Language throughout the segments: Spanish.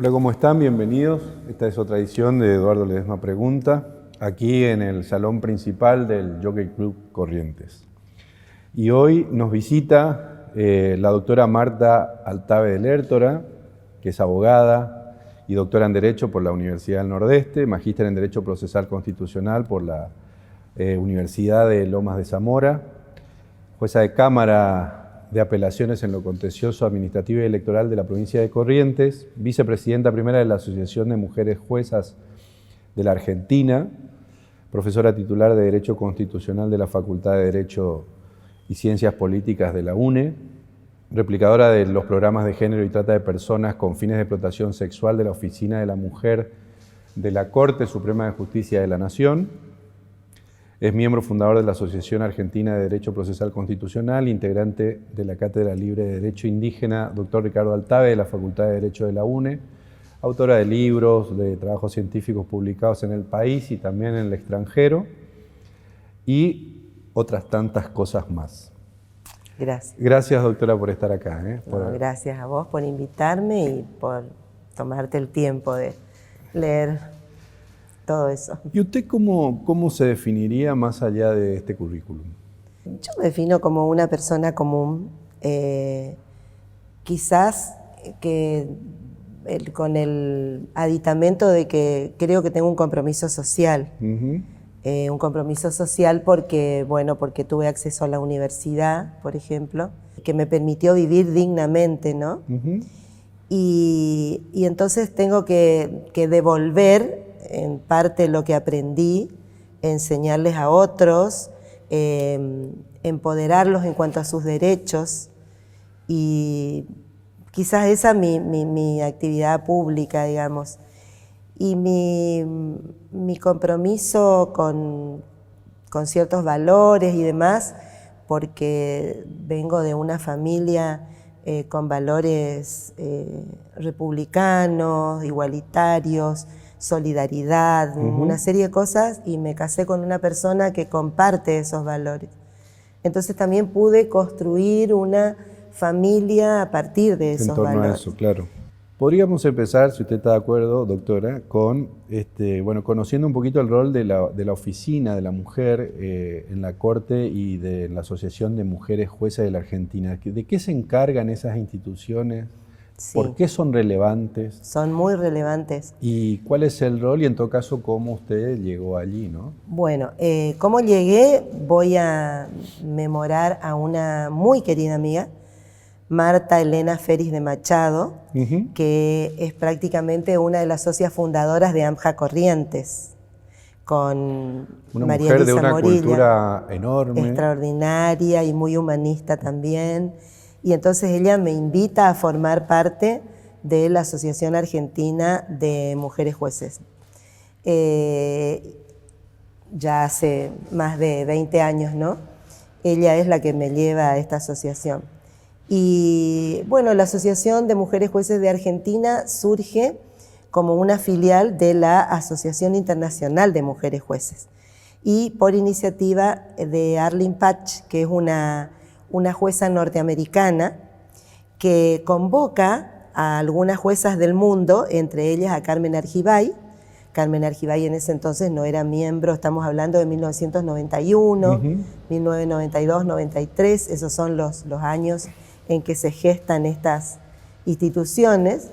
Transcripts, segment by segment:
Hola, ¿cómo están? Bienvenidos. Esta es otra edición de Eduardo Ledesma Pregunta, aquí en el salón principal del Jockey Club Corrientes. Y hoy nos visita la doctora Marta Altave de Lertora, que es abogada y doctora en Derecho por la Universidad del Nordeste, magíster en Derecho Procesal Constitucional por la Universidad de Lomas de Zamora, jueza de Cámara de Apelaciones en lo Contencioso Administrativo y Electoral de la provincia de Corrientes, vicepresidenta primera de la Asociación de Mujeres Juezas de la Argentina, profesora titular de Derecho Constitucional de la Facultad de Derecho y Ciencias Políticas de la UNE, replicadora de los programas de género y trata de personas con fines de explotación sexual de la Oficina de la Mujer de la Corte Suprema de Justicia de la Nación. Es miembro fundador de la Asociación Argentina de Derecho Procesal Constitucional, integrante de la Cátedra Libre de Derecho Indígena, doctor Ricardo Altave, de la Facultad de Derecho de la UNE, autora de libros, de trabajos científicos publicados en el país y también en el extranjero, y otras tantas cosas más. Gracias. Gracias, doctora, por estar acá. Gracias a vos por invitarme y por tomarte el tiempo de leer todo eso. ¿Y usted cómo se definiría más allá de este currículum? Yo me defino como una persona común, quizás con el aditamento de que creo que tengo un compromiso social. Un compromiso social porque tuve acceso a la universidad, por ejemplo, que me permitió vivir dignamente, ¿no? Y entonces tengo que devolver en parte lo que aprendí, enseñarles a otros, empoderarlos en cuanto a sus derechos, y quizás esa es mi actividad pública, digamos. Y mi compromiso con ciertos valores y demás, porque vengo de una familia con valores republicanos, igualitarios, solidaridad, una serie de cosas, y me casé con una persona que comparte esos valores. Entonces también pude construir una familia a partir de esos valores. En torno a eso, claro. Podríamos empezar, si usted está de acuerdo, doctora, con conociendo un poquito el rol de la oficina de la mujer en la Corte y de la Asociación de Mujeres Juezas de la Argentina. ¿De qué se encargan esas instituciones? Sí. ¿Por qué son relevantes? Son muy relevantes. ¿Y cuál es el rol y en todo caso cómo usted llegó allí, no? Bueno, cómo llegué, voy a memorar a una muy querida amiga, Marta Elena Feris de Machado, que es prácticamente una de las socias fundadoras de AMJA Corrientes, con una María mujer Elisa de una Morilla, cultura enorme, extraordinaria y muy humanista también. Y entonces ella me invita a formar parte de la Asociación Argentina de Mujeres Jueces. Ya hace más de 20 años, ¿no? Ella es la que me lleva a esta asociación. Y bueno, la Asociación de Mujeres Jueces de Argentina surge como una filial de la Asociación Internacional de Mujeres Jueces, y por iniciativa de Arlene Patch, que es una jueza norteamericana que convoca a algunas juezas del mundo, entre ellas a Carmen Argibay. Carmen Argibay en ese entonces no era miembro, estamos hablando de 1991, 1992, 93, esos son los años en que se gestan estas instituciones.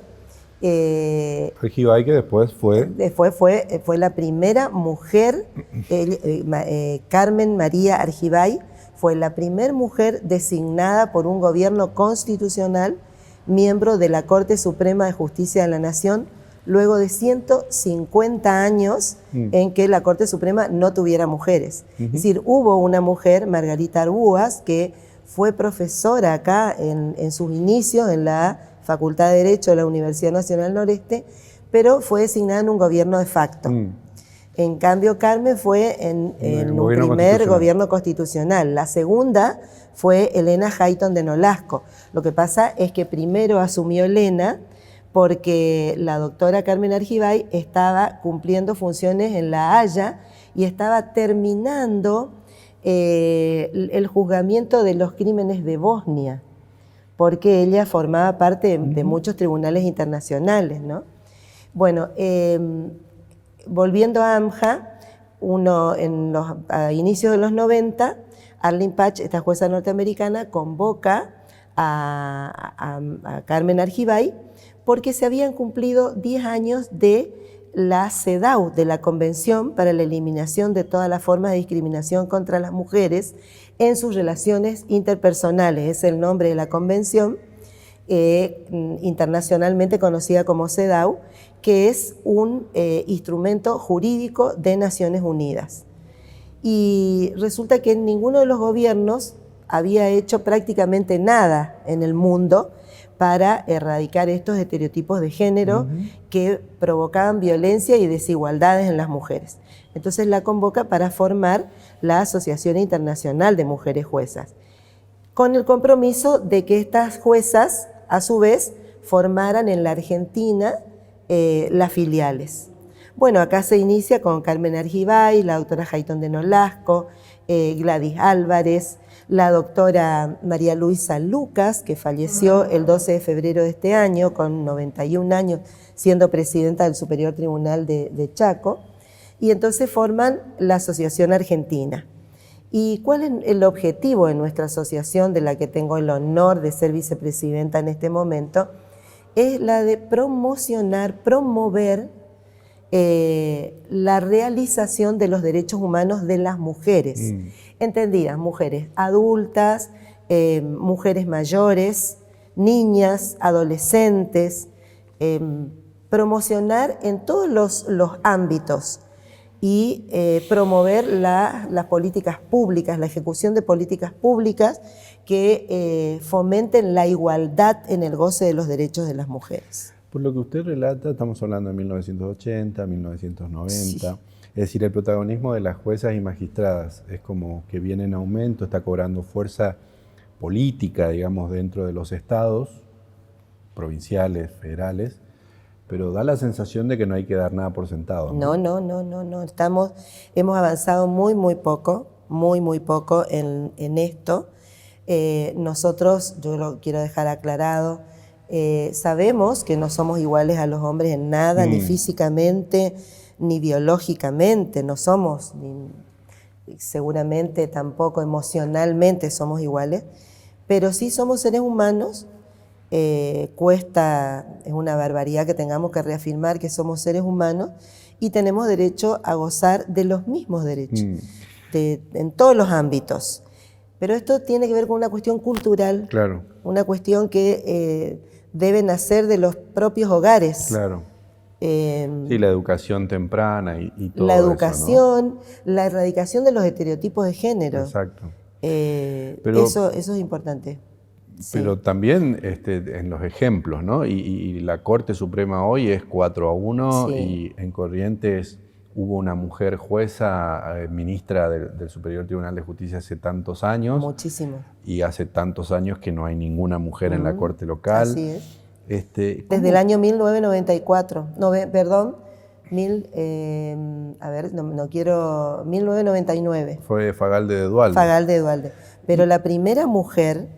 Argibay, que después fue la primera mujer, Carmen María Argibay fue la primera mujer designada por un gobierno constitucional miembro de la Corte Suprema de Justicia de la Nación, luego de 150 años en que la Corte Suprema no tuviera mujeres. Es decir, hubo una mujer, Margarita Arbúas, que fue profesora acá en sus inicios en la Facultad de Derecho de la Universidad Nacional Noreste, pero fue designada en un gobierno de facto. En cambio, Carmen fue en un primer gobierno constitucional. La segunda fue Elena Hayton de Nolasco. Lo que pasa es que primero asumió Elena porque la doctora Carmen Argibay estaba cumpliendo funciones en La Haya y estaba terminando el juzgamiento de los crímenes de Bosnia, porque ella formaba parte de muchos tribunales internacionales, ¿no? Bueno, volviendo a AMJA, a inicios de los 90, Arlene Patch, esta jueza norteamericana, convoca a Carmen Argibay porque se habían cumplido 10 años de la CEDAW, de la Convención para la Eliminación de todas las formas de discriminación contra las mujeres en sus relaciones interpersonales. Es el nombre de la convención, internacionalmente conocida como CEDAW, que es un instrumento jurídico de Naciones Unidas. Y resulta que ninguno de los gobiernos había hecho prácticamente nada en el mundo para erradicar estos estereotipos de género que provocaban violencia y desigualdades en las mujeres. Entonces la convoca para formar la Asociación Internacional de Mujeres Juezas, con el compromiso de que estas juezas, a su vez, formaran en la Argentina las filiales. Bueno, acá se inicia con Carmen Argibay, la doctora Jayton de Nolasco, Gladys Álvarez, la doctora María Luisa Lucas, que falleció el 12 de febrero de este año, con 91 años, siendo presidenta del Superior Tribunal de Chaco, y entonces forman la Asociación Argentina. ¿Y cuál es el objetivo de nuestra asociación, de la que tengo el honor de ser vicepresidenta en este momento? Es la de promover la realización de los derechos humanos de las mujeres, entendidas, mujeres adultas, mujeres mayores, niñas, adolescentes, promocionar en todos los ámbitos y promover las políticas públicas, la ejecución de políticas públicas que fomenten la igualdad en el goce de los derechos de las mujeres. Por lo que usted relata, estamos hablando de 1980, 1990, sí. Es decir, el protagonismo de las juezas y magistradas es como que viene en aumento, está cobrando fuerza política, digamos, dentro de los estados, provinciales, federales, pero da la sensación de que no hay que dar nada por sentado, ¿no? No. Hemos avanzado muy poco en esto. Nosotros, yo lo quiero dejar aclarado, sabemos que no somos iguales a los hombres en nada, ni físicamente, ni biológicamente, no somos, ni seguramente tampoco emocionalmente somos iguales, pero sí somos seres humanos. Es una barbaridad que tengamos que reafirmar que somos seres humanos y tenemos derecho a gozar de los mismos derechos, en todos los ámbitos. Pero esto tiene que ver con una cuestión cultural, claro. Una cuestión que debe nacer de los propios hogares. Claro. Sí, la educación temprana y todo la educación, eso, ¿no? La erradicación de los estereotipos de género. Exacto. Eso es importante. Pero sí. También en los ejemplos, ¿no? Y la Corte Suprema hoy es 4-1 sí. Y en Corrientes hubo una mujer jueza, ministra del Superior Tribunal de Justicia hace tantos años. Muchísimo. Y hace tantos años que no hay ninguna mujer en la Corte local. Así es. ¿Cómo? Desde el año 1994, 1999. Fue Fagalde de Duhalde. Fagalde de Duhalde. Pero la primera mujer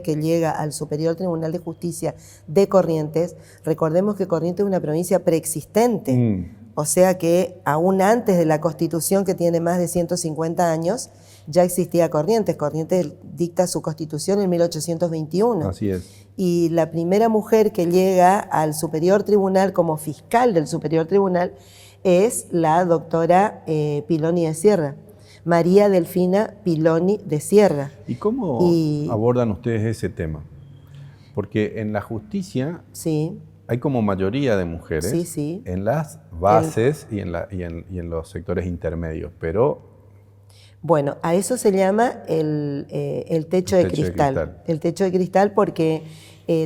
que llega al Superior Tribunal de Justicia de Corrientes, recordemos que Corrientes es una provincia preexistente, o sea que aún antes de la Constitución, que tiene más de 150 años, ya existía Corrientes. Corrientes dicta su Constitución en 1821. Así es. Y la primera mujer que llega al Superior Tribunal como fiscal del Superior Tribunal es la doctora Piloni de Sierra, María Delfina Piloni de Sierra. ¿Y cómo abordan ustedes ese tema? Porque en la justicia sí. hay como mayoría de mujeres sí. En las bases y en los sectores intermedios, pero... Bueno, a eso se llama el techo de cristal. El techo de cristal porque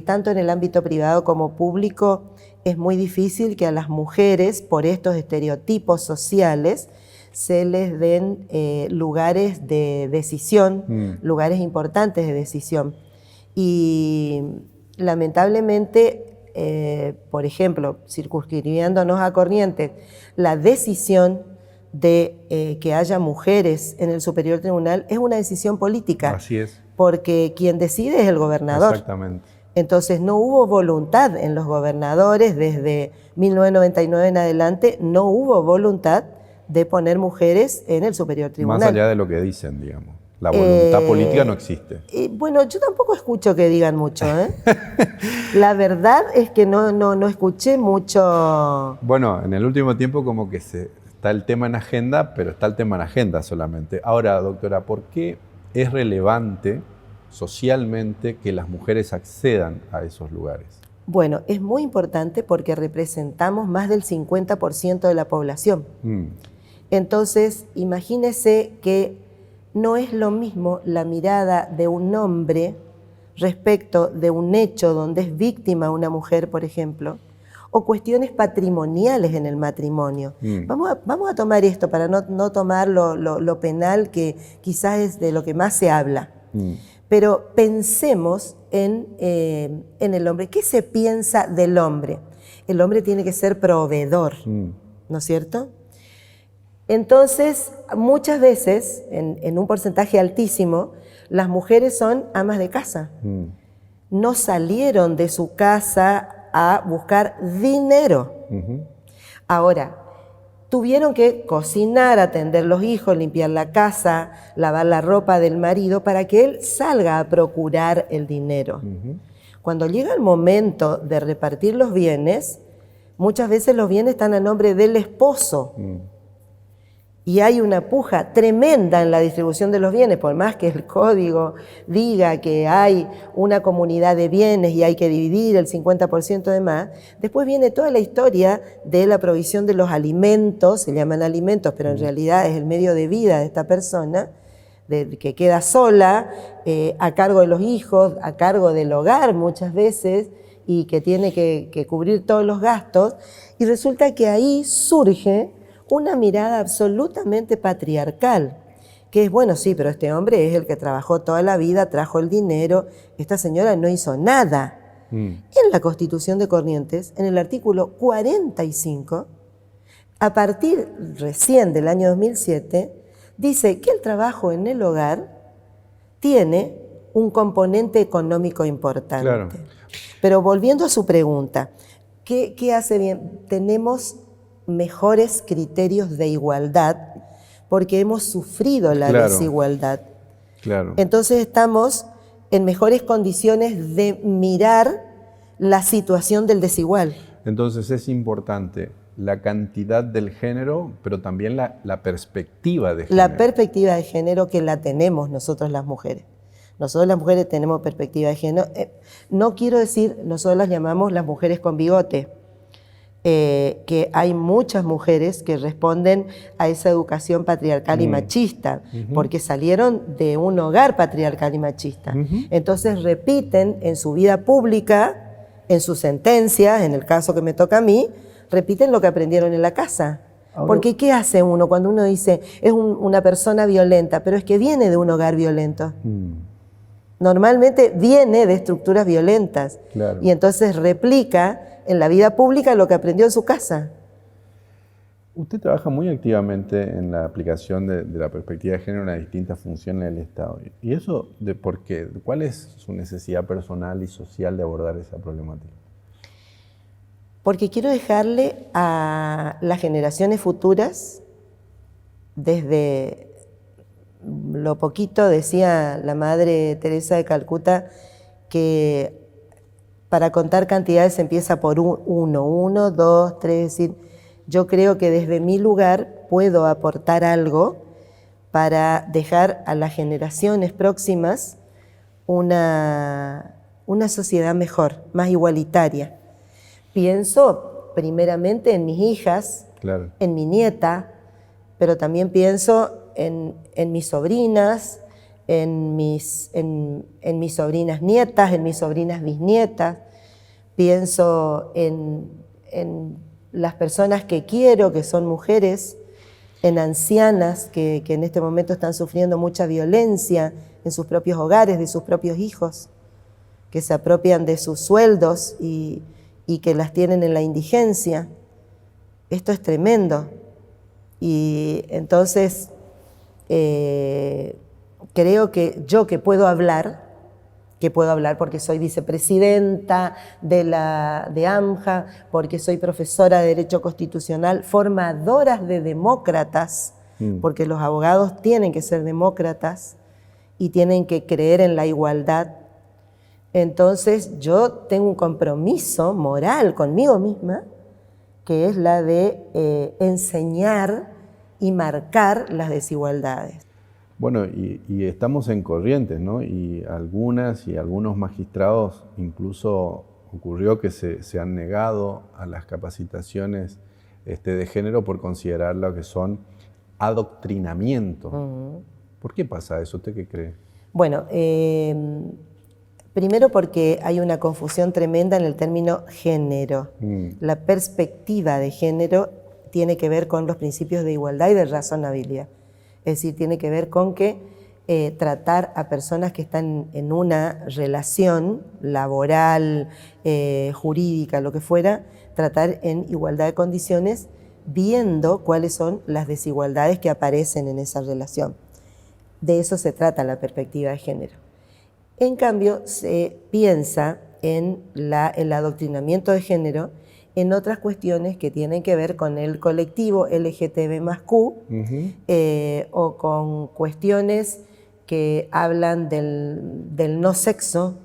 tanto en el ámbito privado como público es muy difícil que a las mujeres, por estos estereotipos sociales, se les den lugares de decisión, lugares importantes de decisión. Y lamentablemente, por ejemplo, circunscribiéndonos a Corrientes, la decisión de que haya mujeres en el Superior Tribunal es una decisión política. Así es. Porque quien decide es el gobernador. Exactamente. Entonces no hubo voluntad en los gobernadores, desde 1999 en adelante, no hubo voluntad de poner mujeres en el Superior Tribunal. Más allá de lo que dicen, digamos. La voluntad política no existe. Bueno, yo tampoco escucho que digan mucho, ¿eh? La verdad es que no escuché mucho. Bueno, en el último tiempo como que está el tema en agenda, pero está el tema en agenda solamente. Ahora, doctora, ¿por qué es relevante socialmente que las mujeres accedan a esos lugares? Bueno, es muy importante porque representamos más del 50% de la población. Entonces, imagínese que no es lo mismo la mirada de un hombre respecto de un hecho donde es víctima una mujer, por ejemplo, o cuestiones patrimoniales en el matrimonio. Vamos a tomar esto para no tomar lo penal, que quizás es de lo que más se habla. Pero pensemos en el hombre. ¿Qué se piensa del hombre? El hombre tiene que ser proveedor, ¿no es cierto? Entonces, muchas veces, en un porcentaje altísimo, las mujeres son amas de casa. No salieron de su casa a buscar dinero. Ahora, tuvieron que cocinar, atender los hijos, limpiar la casa, lavar la ropa del marido para que él salga a procurar el dinero. Cuando llega el momento de repartir los bienes, muchas veces los bienes están a nombre del esposo. Y hay una puja tremenda en la distribución de los bienes, por más que el código diga que hay una comunidad de bienes y hay que dividir el 50% de más. Después viene toda la historia de la provisión de los alimentos, se llaman alimentos, pero en realidad es el medio de vida de esta persona, que queda sola, a cargo de los hijos, a cargo del hogar muchas veces, y que tiene que cubrir todos los gastos. Y resulta que ahí surge una mirada absolutamente patriarcal, que es, bueno, sí, pero este hombre es el que trabajó toda la vida, trajo el dinero, esta señora no hizo nada. En la Constitución de Corrientes, en el artículo 45, a partir recién del año 2007, dice que el trabajo en el hogar tiene un componente económico importante. Claro. Pero volviendo a su pregunta, ¿qué hace bien? Tenemos mejores criterios de igualdad porque hemos sufrido la desigualdad. Claro. Entonces estamos en mejores condiciones de mirar la situación del desigual. Entonces es importante la cantidad del género, pero también la perspectiva de género. La perspectiva de género que la tenemos nosotros las mujeres. Nosotros las mujeres tenemos perspectiva de género. No quiero decir, nosotros las llamamos las mujeres con bigote. Que hay muchas mujeres que responden a esa educación patriarcal y machista, porque salieron de un hogar patriarcal y machista. Entonces repiten en su vida pública, en sus sentencias, en el caso que me toca a mí, repiten lo que aprendieron en la casa. Ahora, porque ¿qué hace uno cuando uno dice es una persona violenta? Pero es que viene de un hogar violento. Normalmente viene de estructuras violentas. Claro. Y entonces replica en la vida pública lo que aprendió en su casa. Usted trabaja muy activamente en la aplicación de la perspectiva de género en las distintas funciones del Estado. ¿Y eso de por qué? ¿Cuál es su necesidad personal y social de abordar esa problemática? Porque quiero dejarle a las generaciones futuras, desde lo poquito, decía la Madre Teresa de Calcuta, que para contar cantidades se empieza por 1, 2, 3, es decir, yo creo que desde mi lugar puedo aportar algo para dejar a las generaciones próximas una sociedad mejor, más igualitaria. Pienso primeramente en mis hijas, claro, en mi nieta, pero también pienso en mis sobrinas, en mis sobrinas nietas, en mis sobrinas bisnietas. Pienso en las personas que quiero, que son mujeres, en ancianas que en este momento están sufriendo mucha violencia en sus propios hogares, de sus propios hijos, que se apropian de sus sueldos y que las tienen en la indigencia. Esto es tremendo. Y entonces creo que yo que puedo hablar, que puedo hablar porque soy vicepresidenta de AMJA, porque soy profesora de Derecho Constitucional, formadoras de demócratas, porque los abogados tienen que ser demócratas y tienen que creer en la igualdad. Entonces yo tengo un compromiso moral conmigo misma, que es la de enseñar y marcar las desigualdades. Bueno, y estamos en Corrientes, ¿no? Y algunos magistrados incluso ocurrió que se han negado a las capacitaciones de género por considerar lo que son adoctrinamiento. ¿Por qué pasa eso? ¿Usted qué cree? Bueno, primero porque hay una confusión tremenda en el término género. La perspectiva de género tiene que ver con los principios de igualdad y de razonabilidad. Es decir, tiene que ver con que tratar a personas que están en una relación laboral, jurídica, lo que fuera, tratar en igualdad de condiciones, viendo cuáles son las desigualdades que aparecen en esa relación. De eso se trata la perspectiva de género. En cambio, se piensa en el adoctrinamiento de género en otras cuestiones que tienen que ver con el colectivo LGTB+Q, o con cuestiones que hablan del no sexo,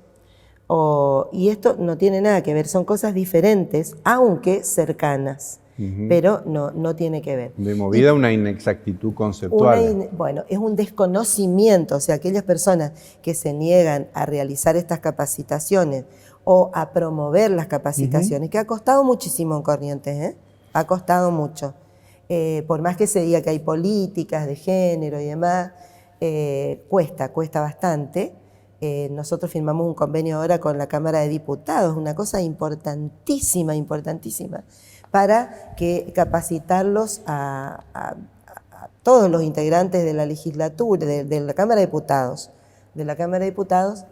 y esto no tiene nada que ver, son cosas diferentes, aunque cercanas, pero no tiene que ver. De movida una inexactitud conceptual. Bueno, es un desconocimiento, o sea, aquellas personas que se niegan a realizar estas capacitaciones o a promover las capacitaciones, que ha costado muchísimo en Corrientes, ha costado mucho. Por más que se diga que hay políticas de género y demás, cuesta bastante. Nosotros firmamos un convenio ahora con la Cámara de Diputados, una cosa importantísima, para que capacitarlos a todos los integrantes de la legislatura, de la Cámara de Diputados,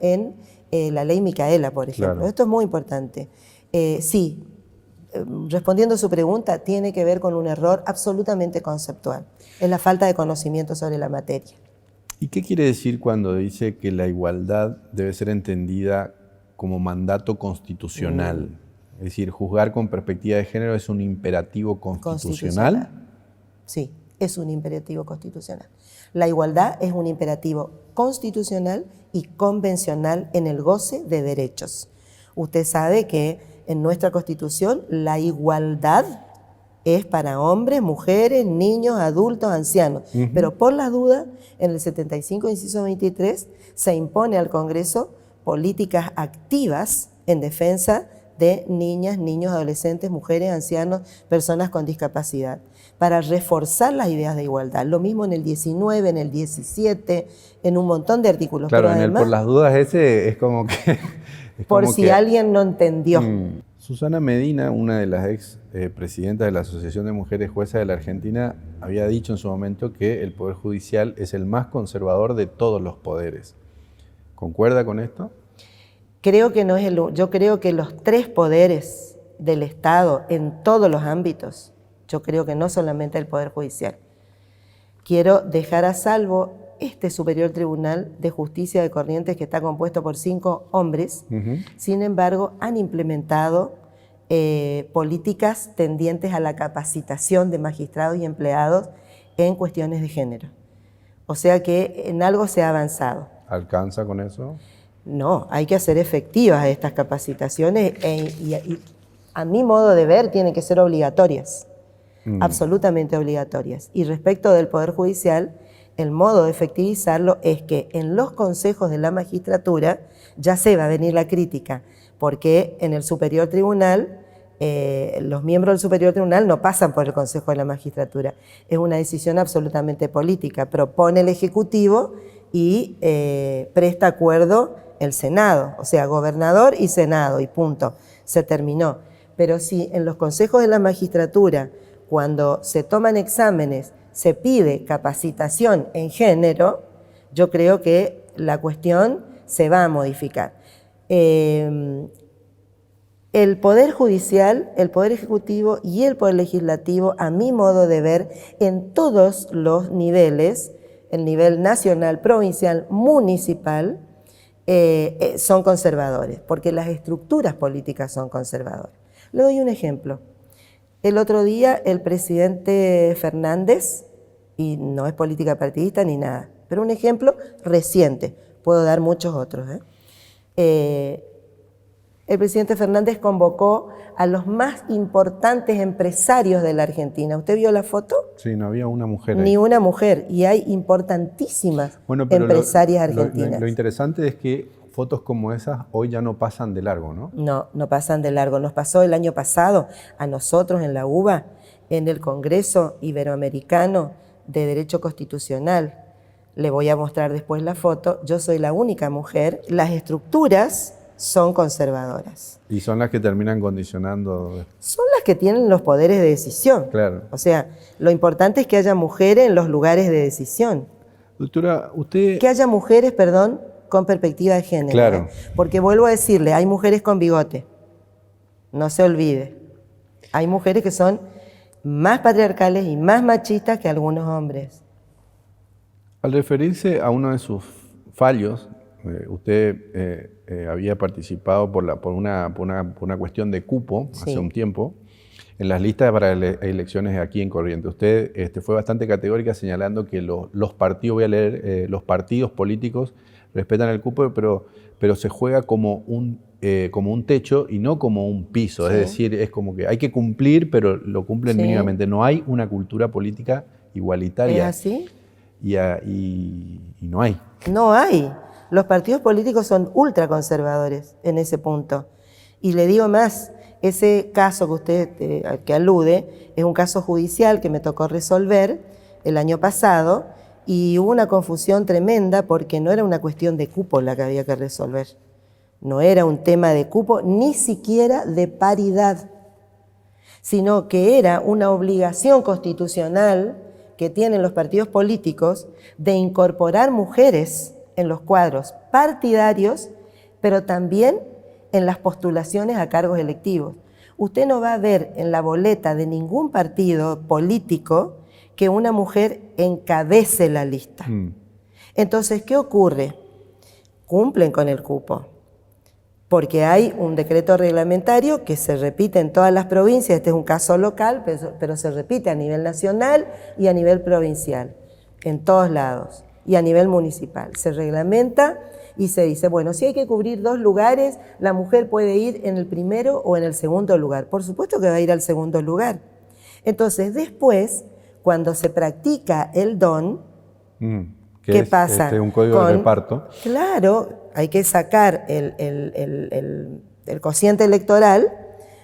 en la ley Micaela, por ejemplo. Claro. Esto es muy importante. Sí, respondiendo a su pregunta, tiene que ver con un error absolutamente conceptual. Es la falta de conocimiento sobre la materia. ¿Y qué quiere decir cuando dice que la igualdad debe ser entendida como mandato constitucional? Es decir, juzgar con perspectiva de género es un imperativo constitucional. Sí, es un imperativo constitucional. La igualdad es un imperativo constitucional y convencional en el goce de derechos. Usted sabe que en nuestra Constitución la igualdad es para hombres, mujeres, niños, adultos, ancianos. Pero por las dudas, en el 75, inciso 23, se impone al Congreso políticas activas en defensa de niñas, niños, adolescentes, mujeres, ancianos, personas con discapacidad, para reforzar las ideas de igualdad. Lo mismo en el 19, en el 17, en un montón de artículos. Claro, pero en además, el por las dudas ese es como que... por si alguien no entendió. Susana Medina, una de las ex presidentas de la Asociación de Mujeres Juezas de la Argentina, había dicho en su momento que el Poder Judicial es el más conservador de todos los poderes. ¿Concuerda con esto? Creo que no es yo creo que los tres poderes del Estado en todos los ámbitos, yo creo que no solamente el Poder Judicial. Quiero dejar a salvo este Superior Tribunal de Justicia de Corrientes, que está compuesto por 5 hombres. Sin embargo, han implementado políticas tendientes a la capacitación de magistrados y empleados en cuestiones de género. O sea que en algo se ha avanzado. ¿Alcanza con eso? No, hay que hacer efectivas estas capacitaciones y a mi modo de ver tienen que ser obligatorias, absolutamente obligatorias. Y respecto del Poder Judicial, el modo de efectivizarlo es que en los consejos de la magistratura ya se va a venir la crítica, porque en el Superior Tribunal, los miembros del Superior Tribunal no pasan por el Consejo de la Magistratura. Es una decisión absolutamente política. Propone el Ejecutivo y presta acuerdo el Senado, o sea, gobernador y Senado, y punto, se terminó. Pero si en los consejos de la magistratura, cuando se toman exámenes, se pide capacitación en género, yo creo que la cuestión se va a modificar. El Poder Judicial, el Poder Ejecutivo y el Poder Legislativo, a mi modo de ver, en todos los niveles, el nivel nacional, provincial, municipal, son conservadores, porque las estructuras políticas son conservadoras. Le doy un ejemplo. El otro día el presidente Fernández, y no es política partidista ni nada, pero un ejemplo reciente, puedo dar muchos otros, el presidente Fernández convocó a los más importantes empresarios de la Argentina. ¿Usted vio la foto? Sí, no había una mujer ahí. Ni una mujer, y hay importantísimas empresarias argentinas. Lo interesante es que fotos como esas hoy ya no pasan de largo, ¿no? No, no pasan de largo. Nos pasó el año pasado a nosotros en la UBA, en el Congreso Iberoamericano de Derecho Constitucional. Le voy a mostrar después la foto. Yo soy la única mujer. Las estructuras son conservadoras. Y son las que terminan condicionando. Son las que tienen los poderes de decisión. Claro. O sea, lo importante es que haya mujeres en los lugares de decisión. Doctora, usted... Que haya mujeres, perdón, con perspectiva de género. Claro. Porque vuelvo a decirle, hay mujeres con bigote. No se olvide. Hay mujeres que son más patriarcales y más machistas que algunos hombres. Al referirse a uno de sus fallos, usted había participado por una cuestión de cupo hace un tiempo en las listas para elecciones aquí en Corrientes. Usted fue bastante categórica señalando que los partidos, voy a leer, los partidos políticos respetan el cupo, pero se juega como un techo y no como un piso. Sí. Es decir, es como que hay que cumplir, pero lo cumplen mínimamente. No hay una cultura política igualitaria. ¿Es así? Y no hay. No hay. Los partidos políticos son ultraconservadores en ese punto. Y le digo más, ese caso que usted al que alude es un caso judicial que me tocó resolver el año pasado y hubo una confusión tremenda porque no era una cuestión de cupo la que había que resolver. No era un tema de cupo, ni siquiera de paridad, sino que era una obligación constitucional que tienen los partidos políticos de incorporar mujeres en los cuadros partidarios, pero también en las postulaciones a cargos electivos. Usted no va a ver en la boleta de ningún partido político que una mujer encabece la lista. Entonces, ¿qué ocurre? Cumplen con el cupo, porque hay un decreto reglamentario que se repite en todas las provincias. Este es un caso local, pero se repite a nivel nacional y a nivel provincial, en todos lados, y a nivel municipal. Se reglamenta y se dice, bueno, si hay que cubrir 2 lugares, la mujer puede ir en el primero o en el segundo lugar. Por supuesto que va a ir al segundo lugar. Entonces, después, cuando se practica el don, ¿qué pasa? Un código de reparto. Claro, hay que sacar el cociente electoral.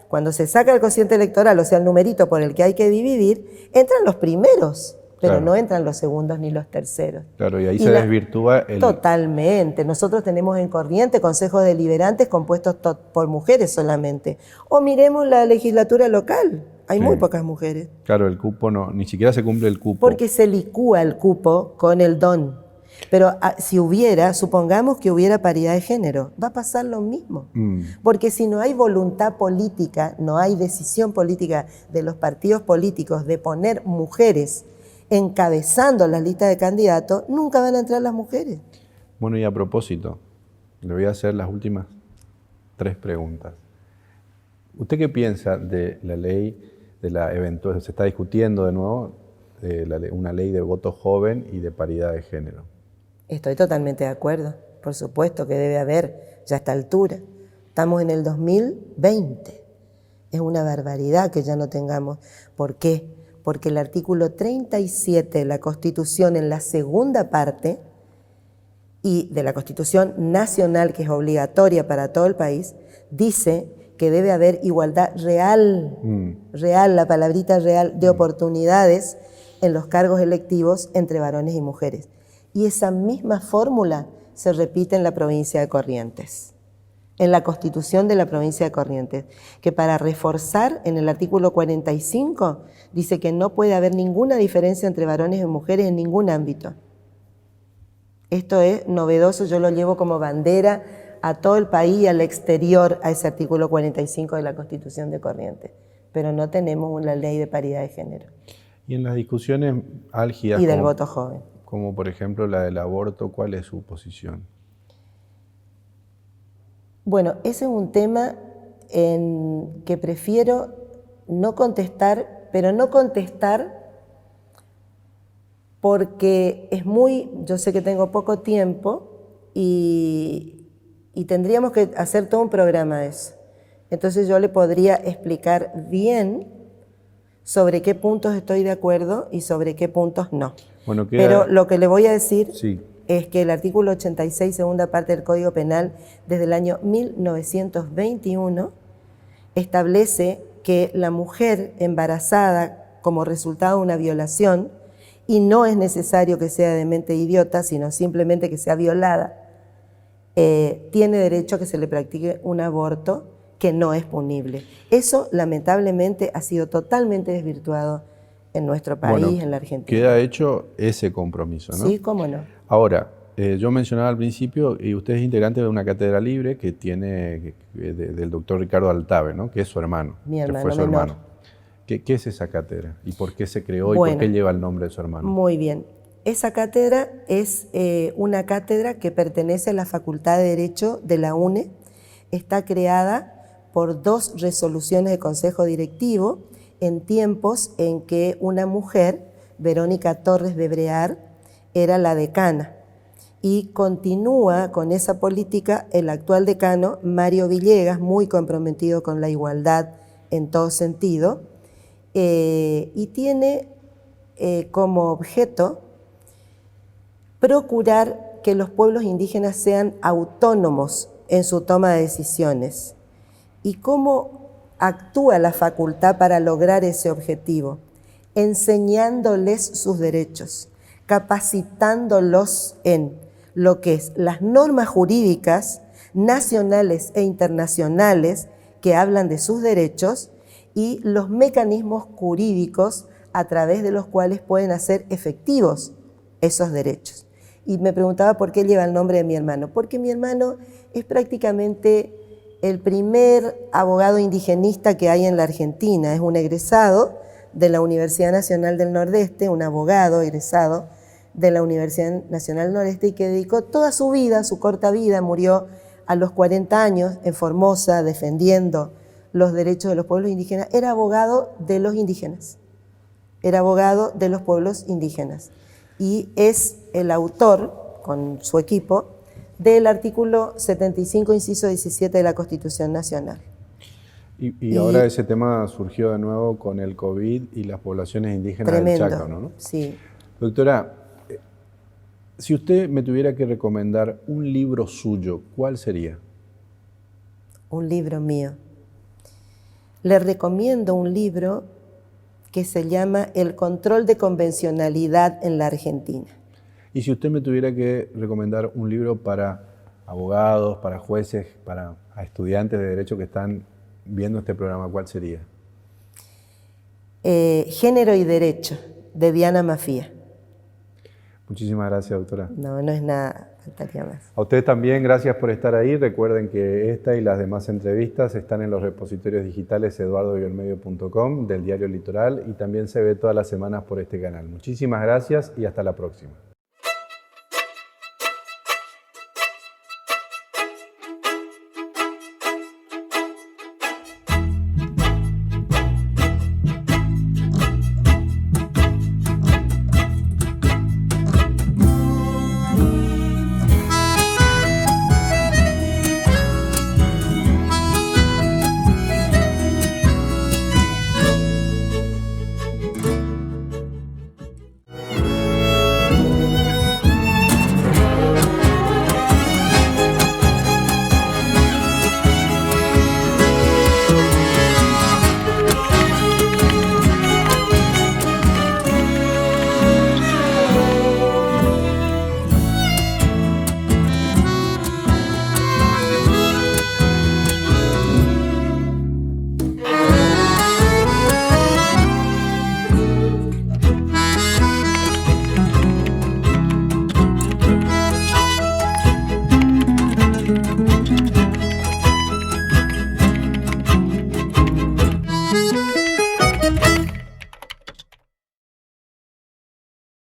Cuando se saca el cociente electoral, o sea, el numerito por el que hay que dividir, entran los primeros, pero no entran los segundos ni los terceros. Claro, y ahí se desvirtúa el... Totalmente. Nosotros tenemos en Corrientes consejos deliberantes compuestos por mujeres solamente. O miremos la legislatura local. Hay muy pocas mujeres. Claro, el cupo no, ni siquiera se cumple el cupo. Porque se licúa el cupo con el don. Pero si hubiera, supongamos que hubiera paridad de género, va a pasar lo mismo. Porque si no hay voluntad política, no hay decisión política de los partidos políticos de poner mujeres encabezando las listas de candidatos, nunca van a entrar las mujeres. Bueno, y a propósito, le voy a hacer las últimas 3 preguntas. ¿Usted qué piensa de la ley, de la eventual, se está discutiendo de nuevo, una ley de voto joven y de paridad de género? Estoy totalmente de acuerdo. Por supuesto que debe haber, ya a esta altura. Estamos en el 2020. Es una barbaridad que ya no tengamos. ¿Por qué? Porque el artículo 37 de la Constitución, en la segunda parte, y de la Constitución Nacional, que es obligatoria para todo el país, dice que debe haber igualdad real, real, la palabrita real, de oportunidades en los cargos electivos entre varones y mujeres. Y esa misma fórmula se repite en la provincia de Corrientes, en la Constitución de la provincia de Corrientes, que para reforzar en el artículo 45 dice que no puede haber ninguna diferencia entre varones y mujeres en ningún ámbito. Esto es novedoso, yo lo llevo como bandera a todo el país y al exterior a ese artículo 45 de la Constitución de Corrientes, pero no tenemos una ley de paridad de género. Y en las discusiones álgidas... Y del voto joven. Como por ejemplo la del aborto, ¿cuál es su posición? Bueno, ese es un tema en que prefiero no contestar, pero no contestar porque yo sé que tengo poco tiempo y tendríamos que hacer todo un programa de eso. Entonces yo le podría explicar bien sobre qué puntos estoy de acuerdo y sobre qué puntos no. Bueno, pero lo que le voy a decir sí. es que el artículo 86, segunda parte del Código Penal, desde el año 1921, establece que la mujer embarazada como resultado de una violación, y no es necesario que sea de mente idiota, sino simplemente que sea violada, tiene derecho a que se le practique un aborto que no es punible. Eso, lamentablemente, ha sido totalmente desvirtuado en nuestro país, bueno, en la Argentina. Queda hecho ese compromiso, ¿no? Sí, cómo no. Ahora, yo mencionaba al principio, y usted es integrante de una cátedra libre que tiene del doctor Ricardo Altave, ¿no? Que es su hermano. Mi hermano que fue su menor. hermano. ¿Qué es esa cátedra? ¿Y por qué se creó? ¿Y por qué lleva el nombre de su hermano? Muy bien. Esa cátedra es una cátedra que pertenece a la Facultad de Derecho de la UNE. Está creada por 2 resoluciones de Consejo Directivo en tiempos en que una mujer, Verónica Torres de Brear, era la decana. Y continúa con esa política el actual decano, Mario Villegas, muy comprometido con la igualdad en todo sentido, y tiene como objeto procurar que los pueblos indígenas sean autónomos en su toma de decisiones. ¿Y cómo actúa la facultad para lograr ese objetivo? Enseñándoles sus derechos, capacitándolos en lo que es las normas jurídicas nacionales e internacionales que hablan de sus derechos y los mecanismos jurídicos a través de los cuales pueden hacer efectivos esos derechos. Y me preguntaba por qué lleva el nombre de mi hermano. Porque mi hermano es prácticamente el primer abogado indigenista que hay en la Argentina. Es un egresado de la Universidad Nacional del Nordeste, un abogado egresado de la Universidad Nacional del Nordeste y que dedicó toda su vida, su corta vida, murió a los 40 años en Formosa defendiendo los derechos de los pueblos indígenas. Era abogado de los indígenas, era abogado de los pueblos indígenas y es el autor, con su equipo, del artículo 75, inciso 17 de la Constitución Nacional. Y ahora ese tema surgió de nuevo con el COVID y las poblaciones indígenas tremendo, del Chaco, ¿no? Sí. Doctora, si usted me tuviera que recomendar un libro suyo, ¿cuál sería? Un libro mío. Le recomiendo un libro que se llama El control de convencionalidad en la Argentina. Y si usted me tuviera que recomendar un libro para abogados, para jueces, para estudiantes de derecho que están viendo este programa, ¿cuál sería? Género y Derecho, de Diana Mafía. Muchísimas gracias, doctora. No, no es nada, faltaría más. A ustedes también, gracias por estar ahí. Recuerden que esta y las demás entrevistas están en los repositorios digitales eduardoyolmedio.com del Diario Litoral y también se ve todas las semanas por este canal. Muchísimas gracias y hasta la próxima.